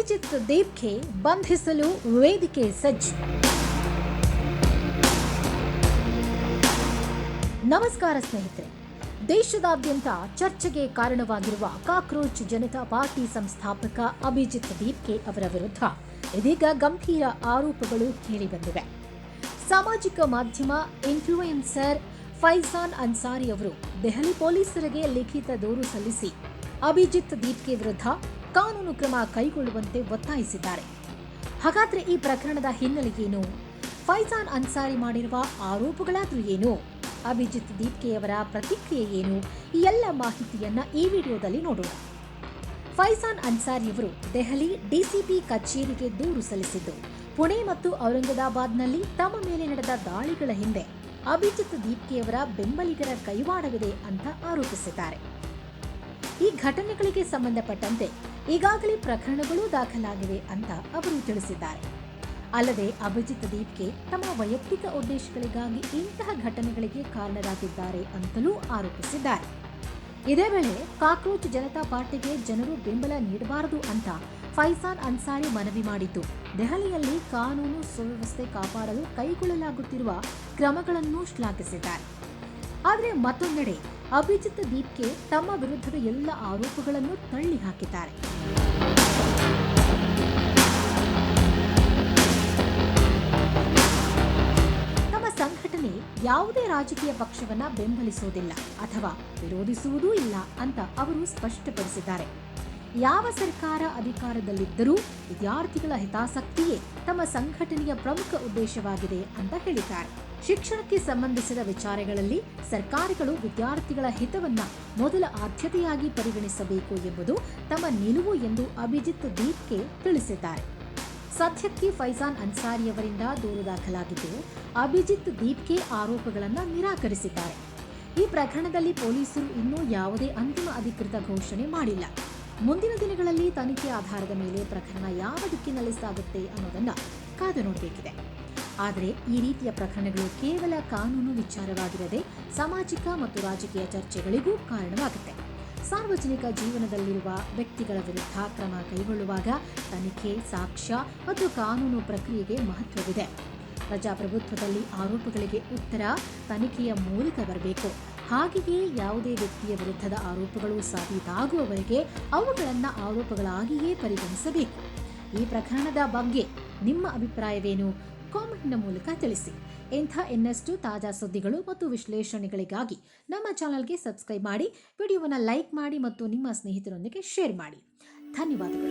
ಅಭಿಜಿತ್ ದೀಪ್ಗೆ ಬಂಧಿಸಲು ವೇದಿಕೆ ಸಜ್ಜು. ನಮಸ್ಕಾರ ಸ್ನೇಹಿತರೆ. ದೇಶದಾದ್ಯಂತ ಚರ್ಚೆಗೆ ಕಾರಣವಾಗಿರುವ ಕಾಕ್ರೋಚ್ ಜನತಾ ಪಾರ್ಟಿ ಸಂಸ್ಥಾಪಕ ಅಭಿಜಿತ್ ದೀಪ್ಗೆ ಅವರ ವಿರುದ್ಧ ಇದೀಗ ಗಂಭೀರ ಆರೋಪಗಳು ಕೇಳಿಬಂದಿವೆ. ಸಾಮಾಜಿಕ ಮಾಧ್ಯಮ ಇನ್ಫ್ಲೂಯೆನ್ಸರ್ ಫೈಜಾನ್ ಅನ್ಸಾರಿ ಅವರು ದೆಹಲಿ ಪೊಲೀಸರಿಗೆ ಲಿಖಿತ ದೂರು ಸಲ್ಲಿಸಿ ಅಭಿಜಿತ್ ದೀಪ್ಗೆ ವಿರುದ್ಧ ಕಾನೂನು ಕ್ರಮ ಕೈಗೊಳ್ಳುವಂತೆ ಒತ್ತಾಯಿಸಿದ್ದಾರೆ. ಹಾಗಾದ್ರೆ ಈ ಪ್ರಕರಣದ ಹಿನ್ನೆಲೆ ಏನು? ಫೈಜಾನ್ ಅನ್ಸಾರಿ ಮಾಡಿರುವ ಆರೋಪಗಳಾದ್ರೂ ಏನು? ಅಭಿಜಿತ್ ದೀಪ್ಗೆಯವರ ಪ್ರತಿಕ್ರಿಯೆ ಏನು? ಈ ಎಲ್ಲ ಮಾಹಿತಿಯನ್ನ ಈ ವಿಡಿಯೋದಲ್ಲಿ ನೋಡೋಣ. ಫೈಜಾನ್ ಅನ್ಸಾರಿಯವರು ದೆಹಲಿ ಡಿಸಿಪಿ ಕಚೇರಿಗೆ ದೂರು ಸಲ್ಲಿಸಿದ್ದು, ಪುಣೆ ಮತ್ತು ಔರಂಗಾಬಾದ್ನಲ್ಲಿ ತಮ್ಮ ಮೇಲೆ ನಡೆದ ದಾಳಿಗಳ ಹಿಂದೆ ಅಭಿಜಿತ್ ದೀಪ್ಗೆಯವರ ಬೆಂಬಲಿಗರ ಕೈವಾಡವಿದೆ ಅಂತ ಆರೋಪಿಸಿದ್ದಾರೆ. ಈ ಘಟನೆಗಳಿಗೆ ಸಂಬಂಧಪಟ್ಟಂತೆ ಈಗಾಗಲೇ ಪ್ರಕರಣಗಳು ದಾಖಲಾಗಿವೆ ಅಂತ ಅವರು ತಿಳಿಸಿದ್ದಾರೆ. ಅಲ್ಲದೆ ಅಭಿಜಿತ್ ದೀಪ್ಗೆ ತಮ್ಮ ವೈಯಕ್ತಿಕ ಉದ್ದೇಶಗಳಿಗಾಗಿ ಇಂತಹ ಘಟನೆಗಳಿಗೆ ಕಾರಣರಾಗಿದ್ದಾರೆ ಅಂತಲೂ ಆರೋಪಿಸಿದ್ದಾರೆ. ಇದೇ ವೇಳೆ ಕಾಕ್ರೋಚ್ ಜನತಾ ಪಾರ್ಟಿಗೆ ಜನರು ಬೆಂಬಲ ನೀಡಬಾರದು ಅಂತ ಫೈಜಾನ್ ಅನ್ಸಾರಿ ಮನವಿ ಮಾಡಿದ್ದು, ದೆಹಲಿಯಲ್ಲಿ ಕಾನೂನು ಸುವ್ಯವಸ್ಥೆ ಕಾಪಾಡಲು ಕೈಗೊಳ್ಳಲಾಗುತ್ತಿರುವ ಕ್ರಮಗಳನ್ನು ಶ್ಲಾಘಿಸಿದ್ದಾರೆ. ಆದರೆ ಮತ್ತೊಂದೆಡೆ ಅಭಿಜಿತ್ ದೀಪ್ಗೆ ತಮ್ಮ ವಿರುದ್ಧದ ಎಲ್ಲ ಆರೋಪಗಳನ್ನು ತಳ್ಳಿ ಹಾಕಿದ್ದಾರೆ. ತಮ್ಮ ಸಂಘಟನೆ ಯಾವುದೇ ರಾಜಕೀಯ ಪಕ್ಷವನ್ನ ಬೆಂಬಲಿಸುವುದಿಲ್ಲ ಅಥವಾ ವಿರೋಧಿಸುವುದೂ ಇಲ್ಲ ಅಂತ ಅವರು ಸ್ಪಷ್ಟಪಡಿಸಿದ್ದಾರೆ. ಯಾವ ಸರ್ಕಾರ ಅಧಿಕಾರದಲ್ಲಿದ್ದರೂ ವಿದ್ಯಾರ್ಥಿಗಳ ಹಿತಾಸಕ್ತಿಯೇ ತಮ್ಮ ಸಂಘಟನೆಯ ಪ್ರಮುಖ ಉದ್ದೇಶವಾಗಿದೆ ಅಂತ ಹೇಳಿದ್ದಾರೆ. ಶಿಕ್ಷಣಕ್ಕೆ ಸಂಬಂಧಿಸಿದ ವಿಚಾರಗಳಲ್ಲಿ ಸರ್ಕಾರಗಳು ವಿದ್ಯಾರ್ಥಿಗಳ ಹಿತವನ್ನ ಮೊದಲ ಆದ್ಯತೆಯಾಗಿ ಪರಿಗಣಿಸಬೇಕು ಎಂಬುದು ತಮ್ಮ ನಿಲುವು ಎಂದು ಅಭಿಜಿತ್ ದೀಪ್ಗೆ ತಿಳಿಸಿದ್ದಾರೆ. ಸದ್ಯಕ್ಕೆ ಫೈಜಾನ್ ಅನ್ಸಾರಿಯವರಿಂದ ದೂರು ದಾಖಲಾಗಿದ್ದು, ಅಭಿಜಿತ್ ದೀಪ್ಗೆ ಆರೋಪಗಳನ್ನು ನಿರಾಕರಿಸಿದ್ದಾರೆ. ಈ ಪ್ರಕರಣದಲ್ಲಿ ಪೊಲೀಸರು ಇನ್ನೂ ಯಾವುದೇ ಅಂತಿಮ ಅಧಿಕೃತ ಘೋಷಣೆ ಮಾಡಿಲ್ಲ. ಮುಂದಿನ ದಿನಗಳಲ್ಲಿ ತನಿಖೆ ಆಧಾರದ ಮೇಲೆ ಪ್ರಕರಣ ಯಾವ ದಿಕ್ಕಿನಲ್ಲಿ ಸಾಗುತ್ತೆ ಅನ್ನೋದನ್ನ ಕಾದು ನೋಡಬೇಕಿದೆ. ಆದರೆ ಈ ರೀತಿಯ ಪ್ರಕರಣಗಳು ಕೇವಲ ಕಾನೂನು ವಿಚಾರವಾಗಿರದೆ ಸಾಮಾಜಿಕ ಮತ್ತು ರಾಜಕೀಯ ಚರ್ಚೆಗಳಿಗೂ ಕಾರಣವಾಗುತ್ತೆ. ಸಾರ್ವಜನಿಕ ಜೀವನದಲ್ಲಿರುವ ವ್ಯಕ್ತಿಗಳ ವಿರುದ್ಧ ಕ್ರಮ ಕೈಗೊಳ್ಳುವಾಗ ತನಿಖೆ, ಸಾಕ್ಷ್ಯ ಮತ್ತು ಕಾನೂನು ಪ್ರಕ್ರಿಯೆಗೆ ಮಹತ್ವವಿದೆ. ಪ್ರಜಾಪ್ರಭುತ್ವದಲ್ಲಿ ಆರೋಪಗಳಿಗೆ ಉತ್ತರ ತನಿಖೆಯ ಮೂಲಕ ಬರಬೇಕು. ಹಾಗೆಯೇ ಯಾವುದೇ ವ್ಯಕ್ತಿಯ ವಿರುದ್ಧದ ಆರೋಪಗಳು ಸಾಬೀತಾಗುವವರೆಗೆ ಅವುಗಳನ್ನು ಆರೋಪಗಳಾಗಿಯೇ ಪರಿಗಣಿಸಬೇಕು. ಈ ಪ್ರಕರಣದ ಬಗ್ಗೆ ನಿಮ್ಮ ಅಭಿಪ್ರಾಯವೇನು? ಕಾಮೆಂಟ್ನ ಮೂಲಕ ತಿಳಿಸಿ. ಇಂಥ ಇನ್ನಷ್ಟು ತಾಜಾ ಸುದ್ದಿಗಳು ಮತ್ತು ವಿಶ್ಲೇಷಣೆಗಳಿಗಾಗಿ ನಮ್ಮ ಚಾನೆಲ್ಗೆ ಸಬ್ಸ್ಕ್ರೈಬ್ ಮಾಡಿ, ವಿಡಿಯೋವನ್ನು ಲೈಕ್ ಮಾಡಿ ಮತ್ತು ನಿಮ್ಮ ಸ್ನೇಹಿತರೊಂದಿಗೆ ಶೇರ್ ಮಾಡಿ. ಧನ್ಯವಾದಗಳು.